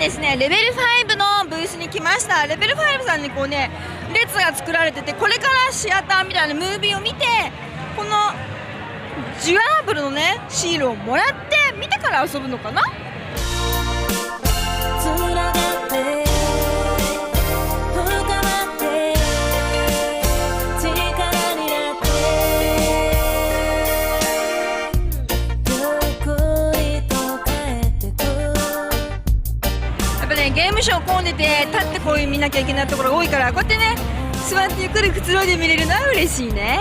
ですね、レベル5のブースに来ました。レベル5さんにこうね列が作られてて、これからシアターみたいなムービーを見て、このジュアーブルのねシールをもらって見てから遊ぶのかな。ゲームショー混んでて立ってこういう見なきゃいけないところが多いから、こうやってね座ってゆっくりくつろいで見れるのは嬉しいね。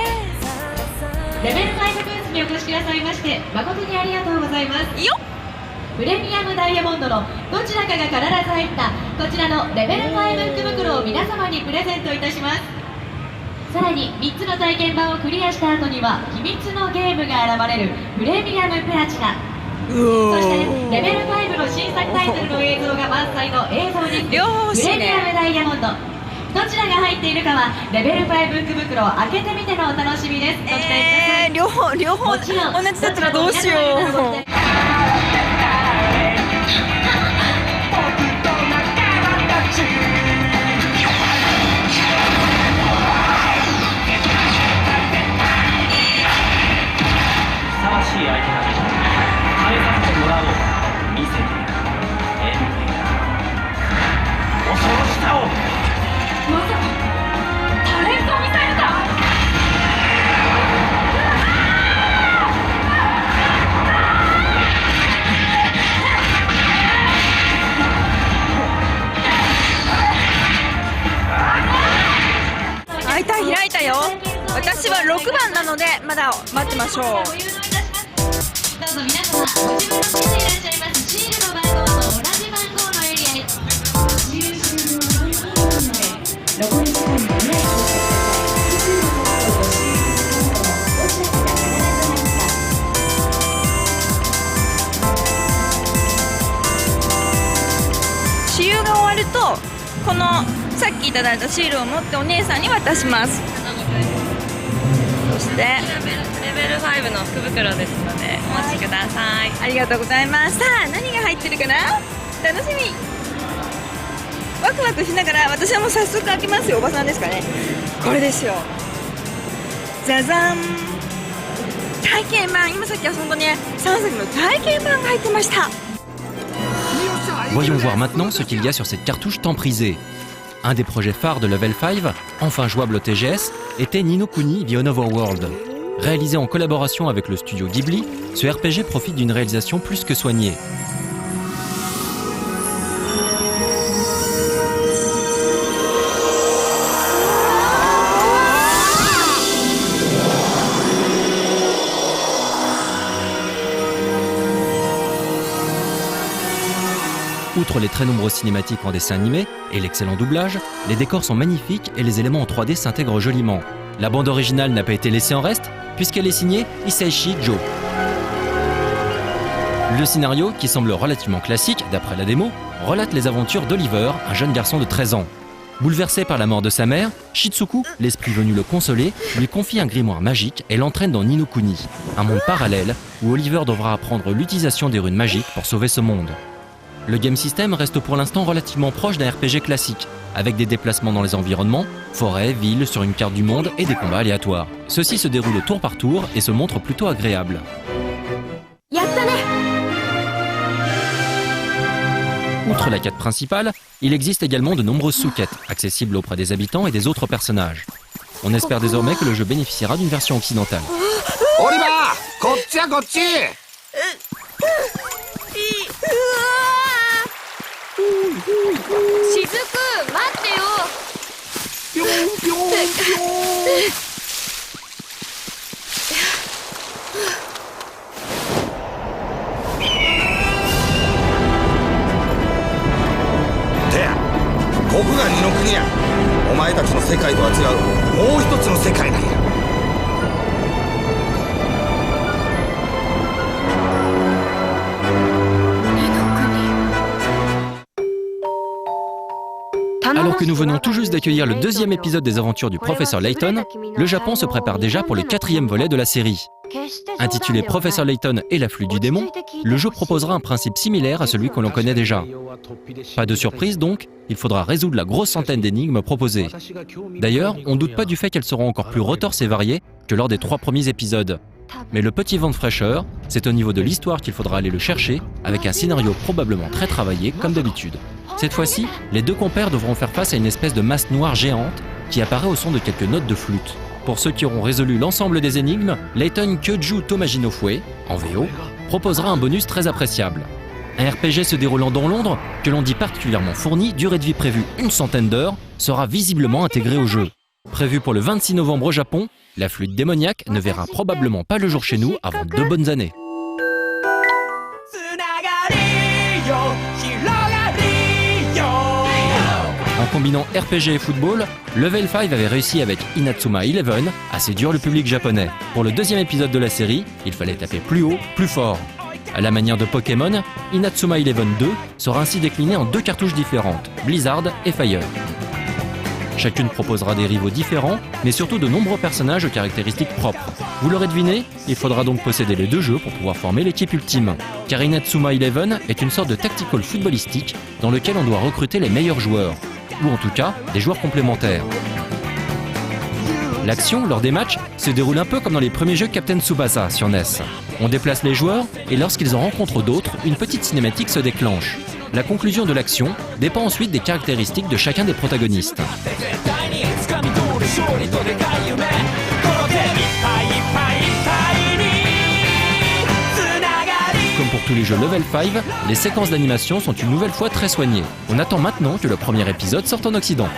レベル5ブースにお越しくださいまして誠にありがとうございます。いいよ。プレミアムダイヤモンドのどちらかが必ず入ったこちらのレベル5福袋を皆様にプレゼントいたします。さらに3つの体験版をクリアした後には秘密のゲームが現れるプレミアムプラチナ、そしてレベル5の新作タイトルの映像が満載の映像ディスク、プレミアムダイヤモンド、どちらが入っているかはレベル5福袋を開けてみてのお楽しみです。ご期待ください。両方同じだったらどうしよう。開いたよ。私は6番なのでまだ待ってましょう。どうぞ皆様ご自分の手でいらっしゃいますシールの番号と同じ番号のエリアへ。残り時間がない私有が終わるとこのさっきいただいたシールを持ってお姉さんに渡します。そしてレベル5の福袋ですのでお待ちください。ありがとうございます。さあ何が入ってるかな、楽しみ。ワクワクしながら私はもう早速開けますよ。おばさんですかね。これですよ。ザザン、体験版。今さっき遊んだね3作の体験版が入ってました。Voyons voir maintenant ce qu'il y a sur cette cartouche tant prisée. Un des projets phares de Level 5, enfin jouable au TGS, était Ni no Kuni Beyond Overworld. Réalisé en collaboration avec le studio Ghibli, ce RPG profite d'une réalisation plus que soignée. Outre les très nombreuses cinématiques en dessin animé et l'excellent doublage, les décors sont magnifiques et les éléments en 3D s'intègrent joliment. La bande originale n'a pas été laissée en reste, puisqu'elle est signée Hisaishi Joe. Le scénario, qui semble relativement classique d'après la démo, relate les aventures d'Oliver, un jeune garçon de 13 ans. Bouleversé par la mort de sa mère, Shitsuku, l'esprit venu le consoler, lui confie un grimoire magique et l'entraîne dans Ni no Kuni, un monde parallèle où Oliver devra apprendre l'utilisation des runes magiques pour sauver ce monde. Le game system reste pour l'instant relativement proche d'un RPG classique, avec des déplacements dans les environnements, forêts, villes, sur une carte du monde et des combats aléatoires. Ceux-ci se déroulent tour par tour et se montrent plutôt agréables. Outre la quête principale, il existe également de nombreuses sous-quêtes, accessibles auprès des habitants et des autres personnages. On espère désormais que le jeu bénéficiera d'une version occidentale. Oliver, こっちやこっち。しずく待ってよ。ぴょんぴょんぴょん。てや、ここが二の国や。お前たちの世界とは違うもう一つの世界なんや。Alors que nous venons tout juste d'accueillir le 2e épisode des aventures du professeur Layton, le Japon se prépare déjà pour le 4e volet de la série. Intitulé Professeur Layton et la flûte du démon, le jeu proposera un principe similaire à celui que l'on connaît déjà. Pas de surprise donc, il faudra résoudre la grosse centaine d'énigmes proposées. D'ailleurs, on ne doute pas du fait qu'elles seront encore plus retorses et variées que lors des 3 premiers épisodes. Mais le petit vent de fraîcheur, c'est au niveau de l'histoire qu'il faudra aller le chercher, avec un scénario probablement très travaillé comme d'habitude. Cette fois-ci, les 2 compères devront faire face à une espèce de masse noire géante qui apparaît au son de quelques notes de flûte. Pour ceux qui auront résolu l'ensemble des énigmes, Layton Kyoju Tomajinofue, en VO, proposera un bonus très appréciable. Un RPG se déroulant dans Londres, que l'on dit particulièrement fourni, durée de vie prévue 100 d'heures, sera visiblement intégré au jeu. Prévu pour le 26 novembre au Japon, la flûte démoniaque ne verra probablement pas le jour chez nous avant 2 bonnes années. En combinant RPG et football, Level 5 avait réussi avec Inatsuma 11 à séduire le public japonais. Pour le 2e épisode de la série, il fallait taper plus haut, plus fort. À la manière de Pokémon, Inatsuma 11 2 sera ainsi décliné en 2 cartouches différentes, Blizzard et Fire. Chacune proposera des rivaux différents, mais surtout de nombreux personnages aux caractéristiques propres. Vous l'aurez deviné, il faudra donc posséder les 2 jeux pour pouvoir former l'équipe ultime. Car Inatsuma 11 est une sorte de tactical footballistique dans lequel on doit recruter les meilleurs joueurs, ou en tout cas des joueurs complémentaires. L'action, lors des matchs, se déroule un peu comme dans les premiers jeux Captain Tsubasa sur NES. On déplace les joueurs et lorsqu'ils en rencontrent d'autres, une petite cinématique se déclenche. La conclusion de l'action dépend ensuite des caractéristiques de chacun des protagonistes. Comme pour tous les jeux Level 5, les séquences d'animation sont une nouvelle fois très soignées. On attend maintenant que le premier épisode sorte en Occident.